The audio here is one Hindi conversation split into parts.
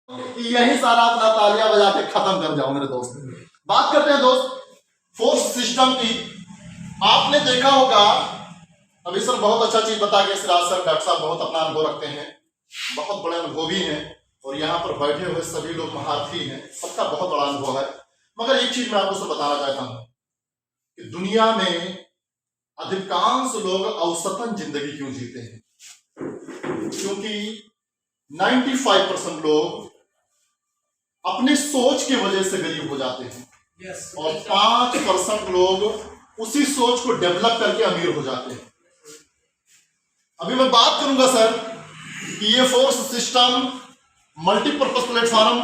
कि यही सारा अपना तालियां बजा के खत्म कर जाओ मेरे दोस्त। बात करते हैं दोस्त फोर्स सिस्टम की। आपने देखा होगा, अभी सर बहुत अच्छा चीज बता के सिराज सर डॉक्टर साहब बहुत अपना अनुभव रखते हैं, बहुत बड़े अनुभवी हैं और यहाँ पर बैठे हुए सभी लोग महारथी हैं, सबका बहुत बड़ा अनुभव है। मगर एक चीज मैं आपको सब बताना चाहता हूं कि दुनिया में अधिकांश लोग औसतन जिंदगी क्यों जीते हैं? क्योंकि 95% लोग अपनी सोच की वजह से गरीब हो जाते हैं और 5% लोग उसी सोच को डेवलप करके अमीर हो जाते हैं। अभी मैं बात करूंगा सर कि ये force system multipurpose platform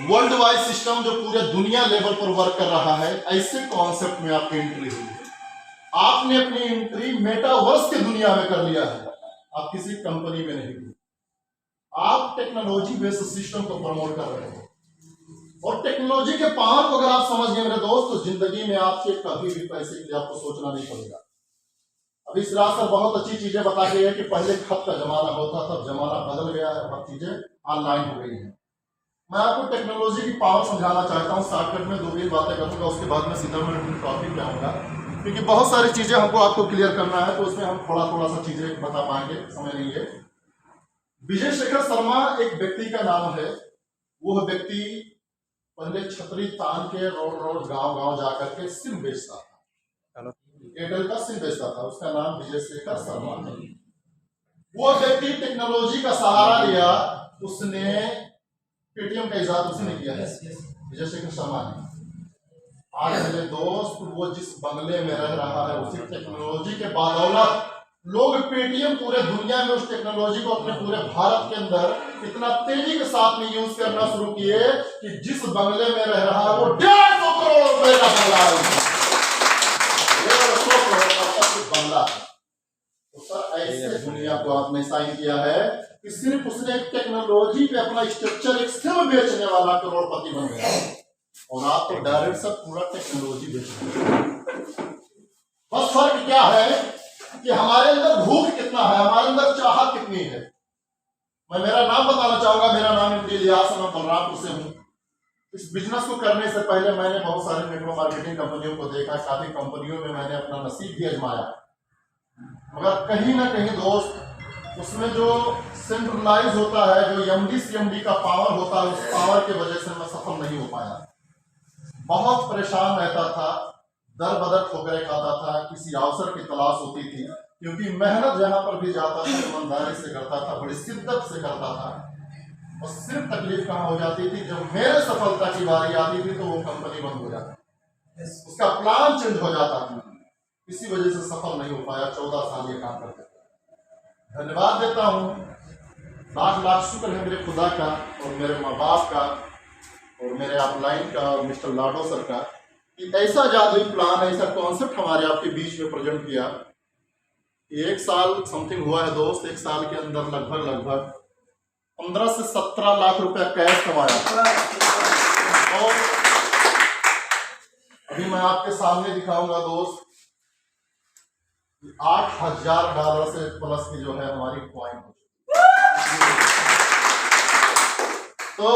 world wide system जो पूरे दुनिया लेवल पर वर्क कर रहा है, ऐसे कॉन्सेप्ट में आपकी एंट्री हुई है। आपने अपनी एंट्री मेटावर्स की दुनिया में कर लिया है, आप किसी कंपनी में नहीं हुई। आप टेक्नोलॉजी बेस्ड सिस्टम को प्रमोट कर रहे हैं और टेक्नोलॉजी के पावर को अगर आप समझ गए मेरे दोस्त, तो जिंदगी में आपके कभी भी पैसे के लिए आपको सोचना नहीं पड़ेगा। अभी सिराज सर बहुत अच्छी चीजें बता के है कि पहले खत का जमाना होता था, जमाना बदल गया है, अब चीजें ऑनलाइन हो गई है। मैं आपको टेक्नोलॉजी की पावर समझाना चाहता हूँ, शॉर्टकट में 2-3 बातें करूंगा, उसके बाद में सीधा मैं टॉपिक पे आऊंगा, क्योंकि बहुत सारी चीजें हमको आपको क्लियर करना है, तो उसमें हम थोड़ा सा चीजें बता पाएंगे, समय नहीं है। विजय शेखर शर्मा एक व्यक्ति का नाम है। वो व्यक्ति पहले छतरी तान के रोड गांव जाकर के सिम बेचता था, एयरटेल का सिम बेचता था। उसका नाम विजय शेखर शर्मा है। वो व्यक्ति टेक्नोलॉजी का सहारा लिया, उसने पेटीएम का इजाद उसने किया है, विजय शेखर शर्मा ने। आज मेरे दोस्त वो जिस बंगले में रह रहा है, उसी टेक्नोलॉजी के बदौलत लोग पेटीएम पूरे दुनिया में उस टेक्नोलॉजी को अपने पूरे भारत के अंदर इतना तेजी के साथ में यूज करना शुरू किए कि जिस बंगले में रह रहा है वो 150 करोड़ रुपए का बंगला है, 150 करोड़ का बंगला है। तो सर ऐसे दुनिया को आपने साइन किया है कि सिर्फ उसने एक टेक्नोलॉजी पे अपना स्ट्रक्चर एक सिम बेचने वाला करोड़पति बन गया, और आप तो डायरेक्ट सब पूरा टेक्नोलॉजी बेच रहे हैं। बस फर्क क्या है कि हमारे अंदर भूख कितना है, हमारे अंदर चाहत कितनी है। मैं मेरा नाम बताना चाहूंगा, मेरा नाम इलियास है, मैं बलरामपुर से हूँ। इस बिजनेस को करने से पहले मैंने बहुत सारे नेटवर्क मार्केटिंग कंपनियों को देखा, काफी कंपनियों में मैंने अपना नसीब भी आजमाया, मगर कहीं ना कहीं दोस्त उसमें जो सेंट्रलाइज होता है, जो एमडी सीएमडी का पावर होता है, उस पावर की वजह से मैं सफल नहीं हो पाया। बहुत परेशान रहता था, दर बदर ठोकरें खाता था, किसी अवसर की तलाश होती थी, क्योंकि मेहनत जहां पर भी जाता था ईमानदारी से करता था, बड़ी शिद्दत से करता था। और सिर्फ तकलीफ कहां हो जाती थी, जब मेरे सफलता की बारी आती थी तो वो कंपनी बंद हो जाती, उसका प्लान चेंज हो जाता था। इसी वजह से सफल नहीं हो पाया। 14 साल ये काम करते थे। धन्यवाद देता हूँ, लाख लाख शुक्र है मेरे खुदा का और मेरे माँ बाप का और मेरे अपलाइन का और मिस्टर लाडो सर का, कि ऐसा जादुई प्लान, ऐसा कॉन्सेप्ट हमारे आपके बीच में प्रेजेंट किया। 1 साल समथिंग हुआ है दोस्त, 1 साल के अंदर लगभग 15 से 17 लाख रुपया कैश कमाया। और अभी मैं आपके सामने दिखाऊंगा दोस्त, $8,000 से प्लस की जो है हमारी पॉइंट। तो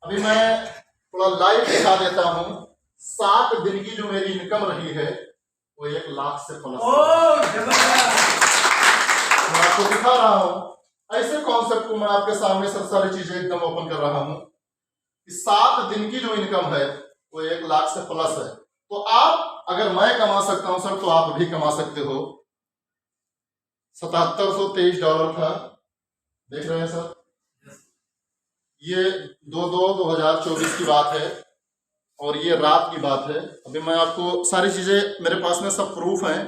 अभी मैं थोड़ा लाइव दिखा देता हूं। 7 दिन की जो मेरी इनकम रही है वो 1 लाख से प्लस। मैं आपको दिखा रहा हूं ऐसे कॉन्सेप्ट को, मैं आपके सामने सब सारी चीजें एकदम ओपन कर रहा हूं कि 7 दिन की जो इनकम है वो 1 लाख से प्लस है। तो आप, अगर मैं कमा सकता हूं सर, तो आप भी कमा सकते हो। $7723 था, देख रहे हैं सर, ये 2/2/2024 की बात है और ये रात की बात है। अभी मैं आपको सारी चीजें, मेरे पास में सब प्रूफ हैं।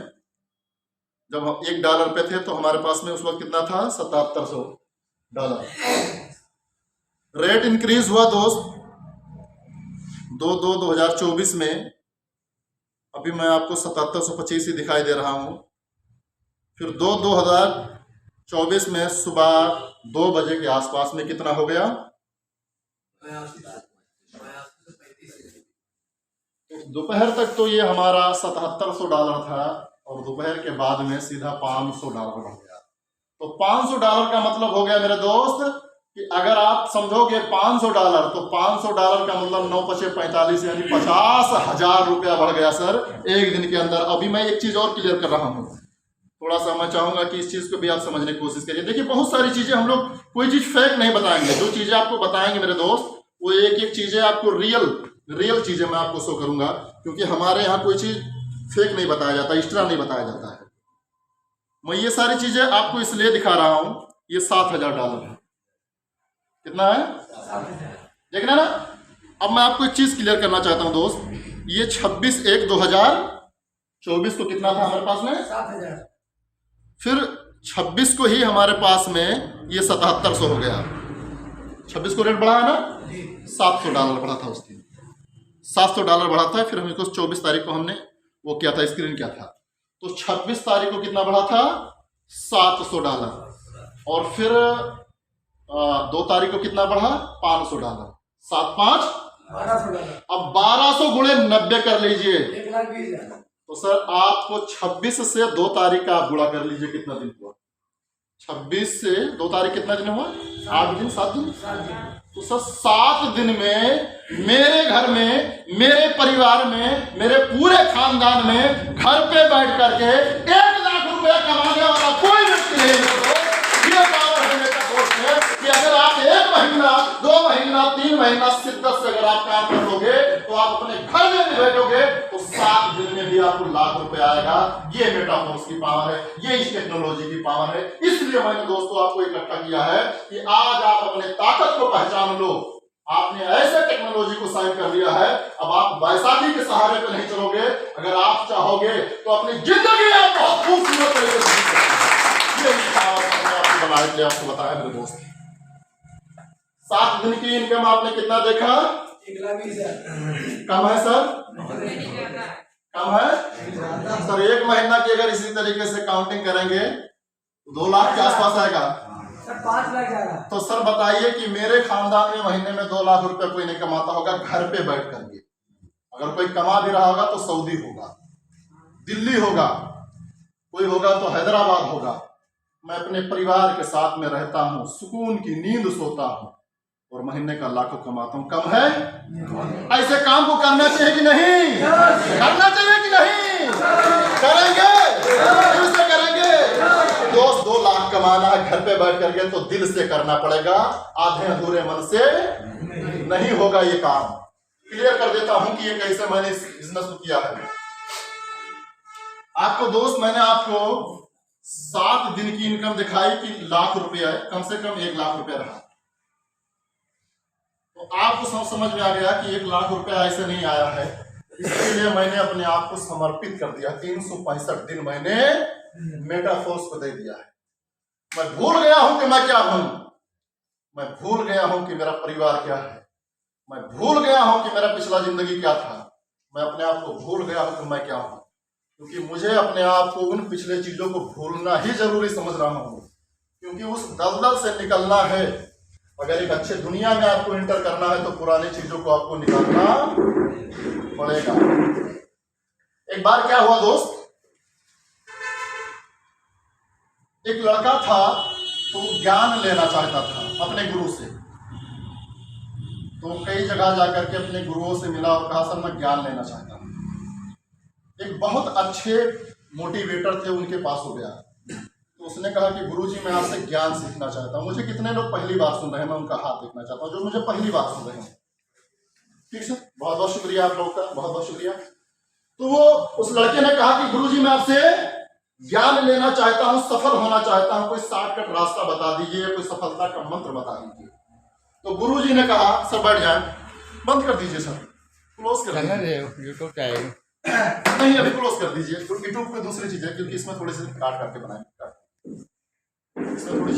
जब हम $1 पे थे तो हमारे पास में उस वक्त कितना था, $7700। रेट इंक्रीज हुआ दोस्त 2/2/2024 में। अभी मैं आपको 7725 ही दिखाई दे रहा हूं। फिर 2/2/2024 में सुबह 2 बजे के आसपास में कितना हो गया, दोपहर तक तो ये हमारा $7700 था और दोपहर के बाद में सीधा $500 बढ़ गया। तो $500 का मतलब हो गया मेरे दोस्त कि अगर आप समझोगे $500 तो $500 का मतलब 9 पचे 45 यानी 50,000 रुपया बढ़ गया सर एक दिन के अंदर। अभी मैं एक चीज और क्लियर कर रहा हूँ, थोड़ा सा मैं चाहूंगा कि इस चीज को भी आप समझने की कोशिश करिए। देखिए बहुत सारी चीजें हम लोग कोई चीज फेक नहीं बताएंगे, जो चीजें आपको बताएंगे मेरे दोस्त वो एक एक चीजें आपको रियल चीजें मैं आपको शो करूंगा, क्योंकि हमारे यहाँ कोई चीज फेक नहीं बताया जाता, एक्स्ट्रा नहीं बताया जाता है। मैं ये सारी चीजें आपको इसलिए दिखा रहा हूं, ये $7,000 है। कितना है? देखना ना। अब मैं आपको एक चीज क्लियर करना चाहता हूं दोस्त, ये 26/1/2024 को कितना था हमारे पास में? 7,000। फिर 26 को ही हमारे पास में ये 7700 हो गया। 26 को रेट बढ़ा है ना, $700 बढ़ा था उस दिन, $700 बढ़ा था। फिर हम इसको 24 तारीख को हमने वो किया था, स्क्रीन किया था, तो 26 तारीख को कितना बढ़ा था? $700। और फिर 2 तारीख को कितना बढ़ा? $500। 7 5 $1,200। अब 1200 गुणे 90 कर लीजिए, 1,20,000। तो सर आपको 26 से 2 तारीख का आप गुणा कर लीजिए कितना दिन हुआ। 26 से 2 तारीख कितना दिन हुआ? 8 दिन 7 दिन। तो सर 7 दिन में मेरे घर में, मेरे परिवार में, मेरे पूरे खानदान में घर पे बैठ करके 1 लाख रुपया कमाने वाला कोई व्यक्ति नहीं है। ये पावर है मेरे कोर्स में कि अगर आप 1 महीना 2 महीना 3 महीना शिद्दत से अगर आप काम कर लोगे तो आप अपने घर में भी बैठोगे तो 7 दिन में भी आपको लाख रुपया आएगा। ये मेटाफोर्स की पावर है, ये इस टेक्नोलॉजी की पावर है। इसलिए मैंने दोस्तों आपको इकट्ठा किया है कि आज आप अपने ताकत को पहचान लो। आपने ऐसे टेक्नोलॉजी को साइन कर लिया है, अब आप बैसाखी के सहारे पे नहीं चलोगे। अगर आप चाहोगे तो अपनी जिंदगी आप बहुत खूबसूरत तरीके से जी सकते हैं। ये पावर मैंने आपको बनाने के लिए आपको बताया मेरे दोस्त। 7 दिन की इनकम आपने कितना देखा? 1,20,000। कम है सर? कम है सर। 1 महीना की अगर इसी तरीके से काउंटिंग करेंगे तो 2 लाख के आसपास आएगा सर। 5 लाख जाएगा। तो सर बताइए कि मेरे खानदान में महीने में 2 लाख रुपए कोई नहीं कमाता होगा घर पे बैठ करके। अगर कोई कमा भी रहा होगा तो सऊदी होगा, दिल्ली होगा, कोई होगा तो हैदराबाद होगा। मैं अपने परिवार के साथ में रहता हूँ, सुकून की नींद सोता हूँ और महीने का लाखों कमाता हूँ। कम है? ऐसे काम को करना चाहिए कि नहीं? करना चाहिए कि नहीं? करेंगे? दिल से करेंगे दोस्त। 2 लाख कमाना है घर पे बैठ करके तो दिल से करना पड़ेगा, आधे अधूरे मन से नहीं होगा ये काम। क्लियर कर देता हूं कि ये कैसे मैंने इस बिजनेस को किया है आपको दोस्त। मैंने आपको 7 दिन की इनकम दिखाई कि लाख रुपया है, कम से कम 1 लाख रुपया रहा। तो आपको समझ में आ गया कि 1 लाख रुपया ऐसे नहीं आया है। इसके लिए मैंने अपने आप को समर्पित कर दिया। 365 दिन मैंने मेटाफोर्स को दे दिया है। मैं भूल गया हूं कि मैं क्या हूं, मैं भूल गया हूं कि मेरा परिवार क्या है, मैं भूल गया हूं कि मेरा पिछला जिंदगी क्या था। मैं अपने आप को भूल गया हूं कि मैं क्या हूं, क्योंकि मुझे अपने आप को उन पिछले चीजों को भूलना ही जरूरी समझ रहा हूं, क्योंकि उस दलदल से निकलना है। अगर एक अच्छे दुनिया में आपको एंटर करना है तो पुरानी चीजों को आपको निकालना पड़ेगा। एक बार क्या हुआ दोस्त, एक लड़का था तो ज्ञान लेना चाहता था अपने गुरु से। तो कई जगह जाकर के अपने गुरुओं से मिला और कहा सर मैं ज्ञान लेना चाहता हूं। एक बहुत अच्छे मोटिवेटर थे उनके पास हो गया, तो उसने कहा कि गुरुजी मैं आपसे ज्ञान सीखना चाहता हूं। मुझे कितने लोग पहली बार सुन रहे हैं, मैं उनका हाथ देखना चाहता हूं जो मुझे पहली बार सुन रहे हैं। ठीक सर, बहुत बहुत शुक्रिया आप लोगों का, बहुत बहुत शुक्रिया। तो वो उस लड़के ने कहा कि गुरुजी मैं आपसे ज्ञान लेना चाहता हूं, सफल होना चाहता हूं, कोई शॉर्टकट रास्ता बता दीजिए, कोई सफलता का मंत्र बता दीजिए। तो गुरुजी ने कहा सर बैठ जाए, बंद कर दीजिए सर, क्लोज कर दीजिए। यूट्यूब पे आएगा नहीं अभी क्लोज कर दीजिए। यूट्यूब पे दूसरी चीज है, क्योंकि इसमें थोड़ी सी काट करके बनाए, इसमें थोड़ी